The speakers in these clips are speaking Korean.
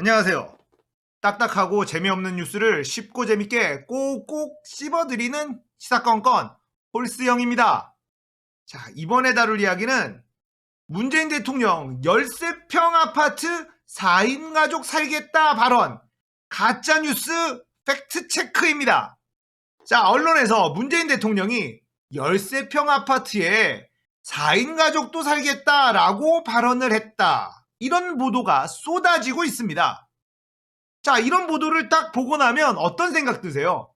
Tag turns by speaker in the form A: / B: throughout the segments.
A: 안녕하세요. 딱딱하고 재미없는 뉴스를 쉽고 재밌게 꼭꼭 씹어드리는 시사건건 홀스형입니다. 자, 이번에 다룰 이야기는 문재인 대통령 열세평 아파트 4인 가족 살겠다 발언 가짜뉴스 팩트체크입니다. 자, 언론에서 문재인 대통령이 열세평 아파트에 4인 가족도 살겠다라고 발언을 했다. 이런 보도가 쏟아지고 있습니다. 자, 이런 보도를 딱 보고 나면 어떤 생각 드세요?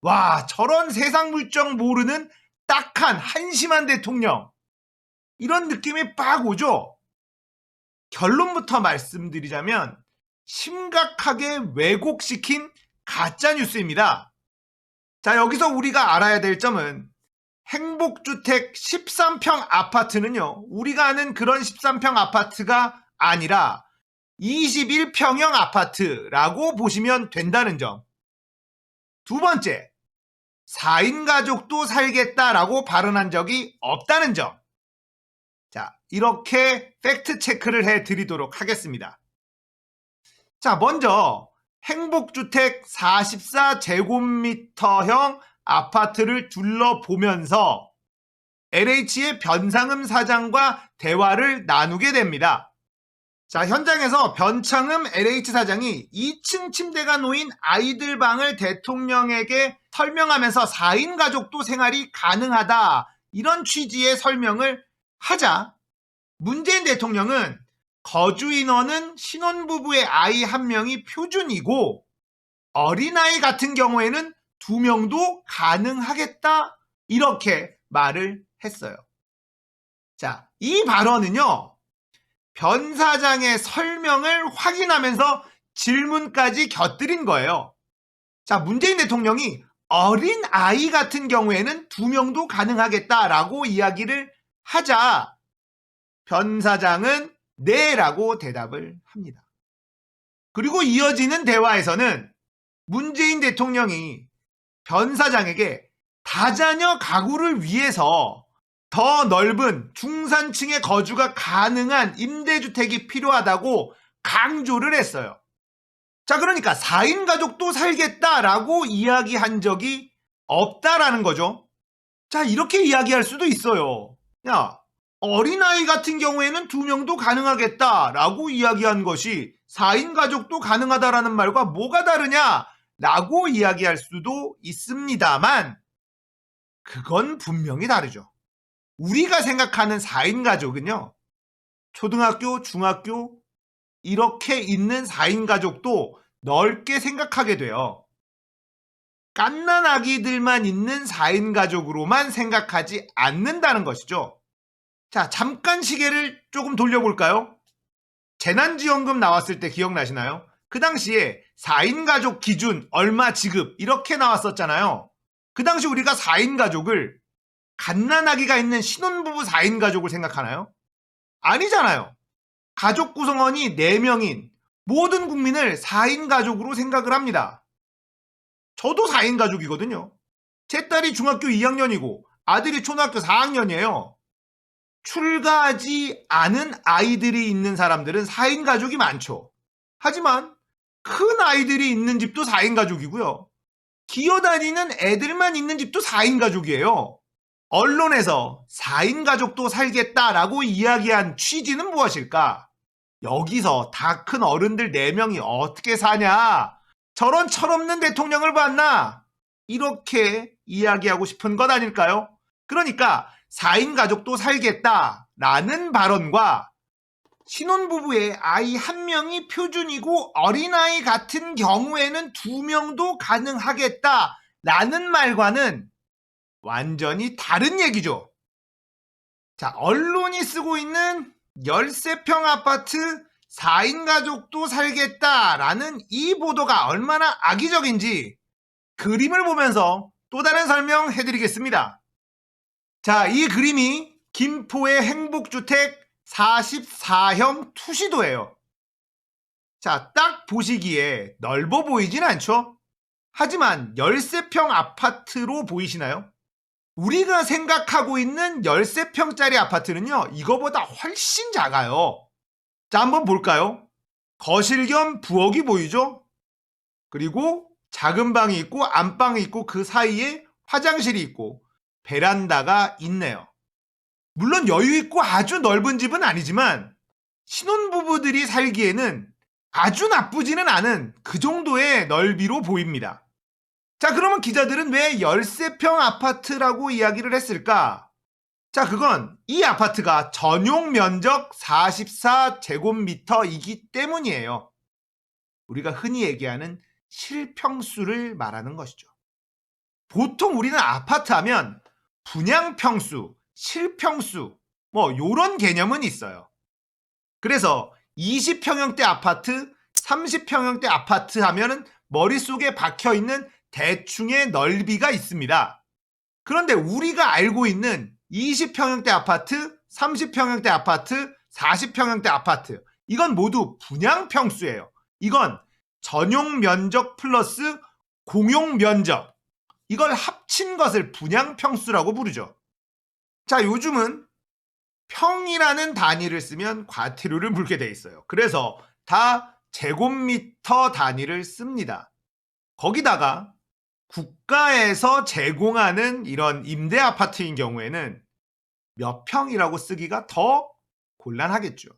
A: 와, 저런 세상 물정 모르는 딱한 한심한 대통령. 이런 느낌이 빡 오죠? 결론부터 말씀드리자면 심각하게 왜곡시킨 가짜뉴스입니다. 자, 여기서 우리가 알아야 될 점은 행복주택 13평 아파트는요, 우리가 아는 그런 13평 아파트가 아니라 21평형 아파트라고 보시면 된다는 점. 두 번째, 4인 가족도 살겠다라고 발언한 적이 없다는 점. 자, 이렇게 팩트 체크를 해드리도록 하겠습니다. 자, 먼저 행복주택 44제곱미터형 아파트를 둘러보면서 LH의 변상흠 사장과 대화를 나누게 됩니다. 자, 현장에서 변창흠 LH 사장이 2층 침대가 놓인 아이들 방을 대통령에게 설명하면서 4인 가족도 생활이 가능하다, 이런 취지의 설명을 하자 문재인 대통령은 거주 인원은 신혼부부의 아이 1명이 표준이고 어린아이 같은 경우에는 2명도 가능하겠다, 이렇게 말을 했어요. 자, 이 발언은요, 변 사장의 설명을 확인하면서 질문까지 곁들인 거예요. 자, 문재인 대통령이 어린 아이 같은 경우에는 2명도 가능하겠다라고 이야기를 하자 변 사장은 네라고 대답을 합니다. 그리고 이어지는 대화에서는 문재인 대통령이 변 사장에게 다자녀 가구를 위해서 더 넓은 중산층의 거주가 가능한 임대주택이 필요하다고 강조를 했어요. 자, 그러니까 4인 가족도 살겠다라고 이야기한 적이 없다라는 거죠. 자, 이렇게 이야기할 수도 있어요. 야, 어린아이 같은 경우에는 2명도 가능하겠다라고 이야기한 것이 4인 가족도 가능하다라는 말과 뭐가 다르냐라고 이야기할 수도 있습니다만, 그건 분명히 다르죠. 우리가 생각하는 4인 가족은요, 초등학교, 중학교 이렇게 있는 4인 가족도 넓게 생각하게 돼요. 갓난 아기들만 있는 4인 가족으로만 생각하지 않는다는 것이죠. 자, 잠깐 시계를 조금 돌려볼까요? 재난지원금 나왔을 때 기억나시나요? 그 당시에 4인 가족 기준 얼마 지급 이렇게 나왔었잖아요. 그 당시 우리가 4인 가족을 갓난아기가 있는 신혼부부 4인 가족을 생각하나요? 아니잖아요. 가족 구성원이 4명인 모든 국민을 4인 가족으로 생각을 합니다. 저도 4인 가족이거든요. 제 딸이 중학교 2학년이고 아들이 초등학교 4학년이에요. 출가하지 않은 아이들이 있는 사람들은 4인 가족이 많죠. 하지만 큰 아이들이 있는 집도 4인 가족이고요. 기어다니는 애들만 있는 집도 4인 가족이에요. 언론에서 4인 가족도 살겠다라고 이야기한 취지는 무엇일까? 여기서 다 큰 어른들 4명이 어떻게 사냐? 저런 철없는 대통령을 봤나? 이렇게 이야기하고 싶은 것 아닐까요? 그러니까 4인 가족도 살겠다라는 발언과 신혼부부의 아이 1명이 표준이고 어린아이 같은 경우에는 2명도 가능하겠다라는 말과는 완전히 다른 얘기죠. 자, 언론이 쓰고 있는 열세평 아파트 4인 가족도 살겠다라는 이 보도가 얼마나 악의적인지 그림을 보면서 또 다른 설명해드리겠습니다. 자, 이 그림이 김포의 행복주택 44형 투시도예요. 자, 딱 보시기에 넓어 보이진 않죠? 하지만 열세평 아파트로 보이시나요? 우리가 생각하고 있는 13평짜리 아파트는요, 이거보다 훨씬 작아요. 자, 한번 볼까요? 거실 겸 부엌이 보이죠? 그리고 작은 방이 있고 안방이 있고 그 사이에 화장실이 있고 베란다가 있네요. 물론 여유 있고 아주 넓은 집은 아니지만 신혼부부들이 살기에는 아주 나쁘지는 않은 그 정도의 넓이로 보입니다. 자, 그러면 기자들은 왜 열세평 아파트라고 이야기를 했을까? 자, 그건 이 아파트가 전용 면적 44제곱미터이기 때문이에요. 우리가 흔히 얘기하는 실평수를 말하는 것이죠. 보통 우리는 아파트 하면 분양평수, 실평수, 요런 개념은 있어요. 그래서 20평형대 아파트, 30평형대 아파트 하면은 머릿속에 박혀있는 대충의 넓이가 있습니다. 그런데 우리가 알고 있는 20평형대 아파트, 30평형대 아파트, 40평형대 아파트, 이건 모두 분양평수예요. 이건 전용 면적 플러스 공용 면적, 이걸 합친 것을 분양평수라고 부르죠. 자, 요즘은 평이라는 단위를 쓰면 과태료를 물게 돼 있어요. 그래서 다 제곱미터 단위를 씁니다. 거기다가 국가에서 제공하는 이런 임대 아파트인 경우에는 몇 평이라고 쓰기가 더 곤란하겠죠.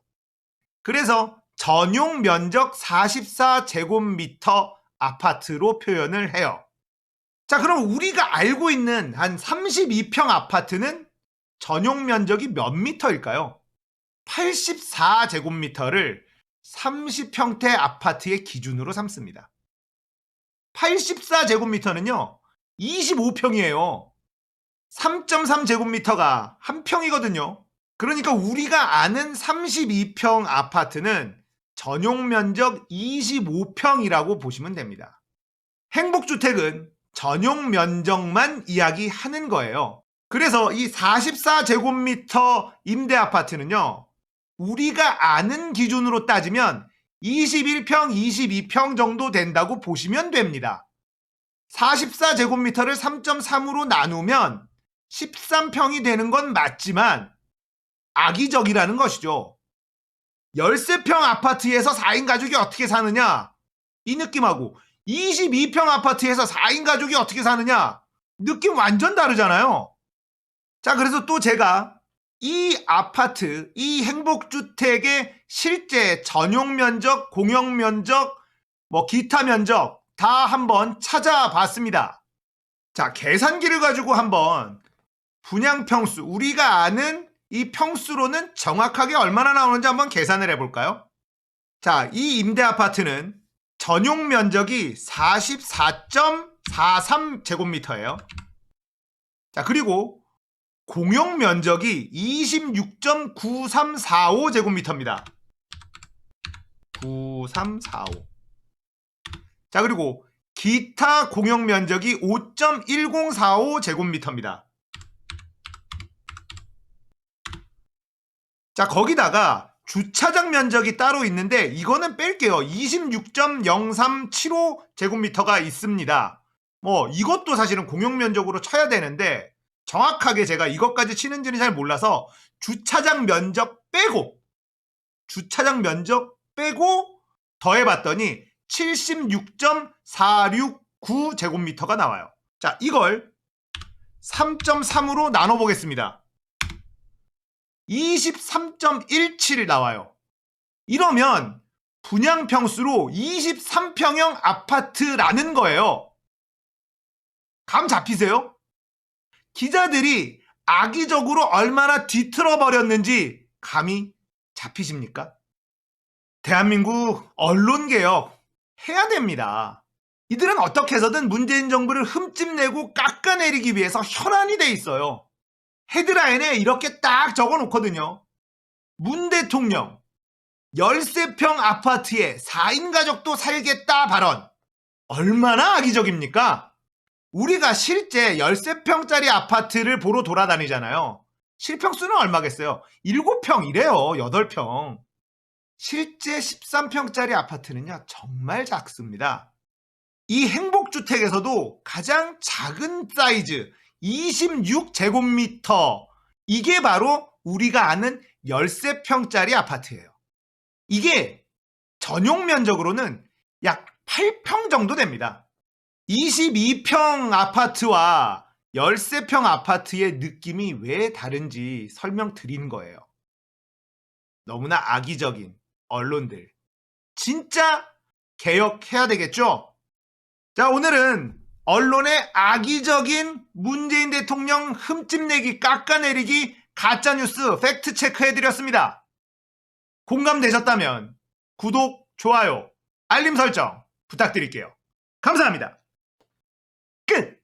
A: 그래서 전용 면적 44제곱미터 아파트로 표현을 해요. 자, 그럼 우리가 알고 있는 한 32평 아파트는 전용 면적이 몇 미터일까요? 84제곱미터를 30평대 아파트의 기준으로 삼습니다. 84제곱미터는요, 25평이에요. 3.3제곱미터가 한 평이거든요. 그러니까 우리가 아는 32평 아파트는 전용 면적 25평이라고 보시면 됩니다. 행복주택은 전용 면적만 이야기하는 거예요. 그래서 이 44제곱미터 임대 아파트는요, 우리가 아는 기준으로 따지면 21평, 22평 정도 된다고 보시면 됩니다. 44제곱미터를 3.3으로 나누면 13평이 되는 건 맞지만 악의적이라는 것이죠. 13평 아파트에서 4인 가족이 어떻게 사느냐? 이 느낌하고 22평 아파트에서 4인 가족이 어떻게 사느냐? 느낌 완전 다르잖아요. 자, 그래서 또 제가 이 아파트, 이 행복주택의 실제 전용 면적, 공용 면적, 기타 면적 다 한번 찾아봤습니다. 자, 계산기를 가지고 한번 분양평수, 우리가 아는 이 평수로는 정확하게 얼마나 나오는지 한번 계산을 해볼까요? 자, 이 임대 아파트는 전용 면적이 44.43제곱미터예요. 자, 그리고 공용 면적이 26.9345제곱미터입니다. 9345. 자, 그리고 기타 공용 면적이 5.1045제곱미터입니다. 자, 거기다가 주차장 면적이 따로 있는데 이거는 뺄게요. 26.0375제곱미터가 있습니다. 이것도 사실은 공용 면적으로 쳐야 되는데 정확하게 제가 이것까지 치는지는 잘 몰라서 주차장 면적 빼고 더해봤더니 76.469제곱미터가 나와요. 자, 이걸 3.3으로 나눠보겠습니다. 23.17 나와요. 이러면 분양평수로 23평형 아파트라는 거예요. 감 잡히세요? 기자들이 악의적으로 얼마나 뒤틀어 버렸는지 감이 잡히십니까? 대한민국 언론개혁 해야 됩니다. 이들은 어떻게 해서든 문재인 정부를 흠집내고 깎아내리기 위해서 혈안이 돼 있어요. 헤드라인에 이렇게 딱 적어 놓거든요. 문 대통령 13평 아파트에 4인 가족도 살겠다 발언. 얼마나 악의적입니까? 우리가 실제 13평짜리 아파트를 보러 돌아다니잖아요. 실평수는 얼마겠어요? 7평이래요. 8평. 실제 13평짜리 아파트는요, 정말 작습니다. 이 행복주택에서도 가장 작은 사이즈 26제곱미터, 이게 바로 우리가 아는 13평짜리 아파트예요. 이게 전용 면적으로는 약 8평 정도 됩니다. 22평 아파트와 13평 아파트의 느낌이 왜 다른지 설명드린 거예요. 너무나 악의적인 언론들. 진짜 개혁해야 되겠죠? 자, 오늘은 언론의 악의적인 문재인 대통령 흠집내기, 깎아내리기, 가짜뉴스 팩트 체크해드렸습니다. 공감되셨다면 구독, 좋아요, 알림 설정 부탁드릴게요. 감사합니다. 끝!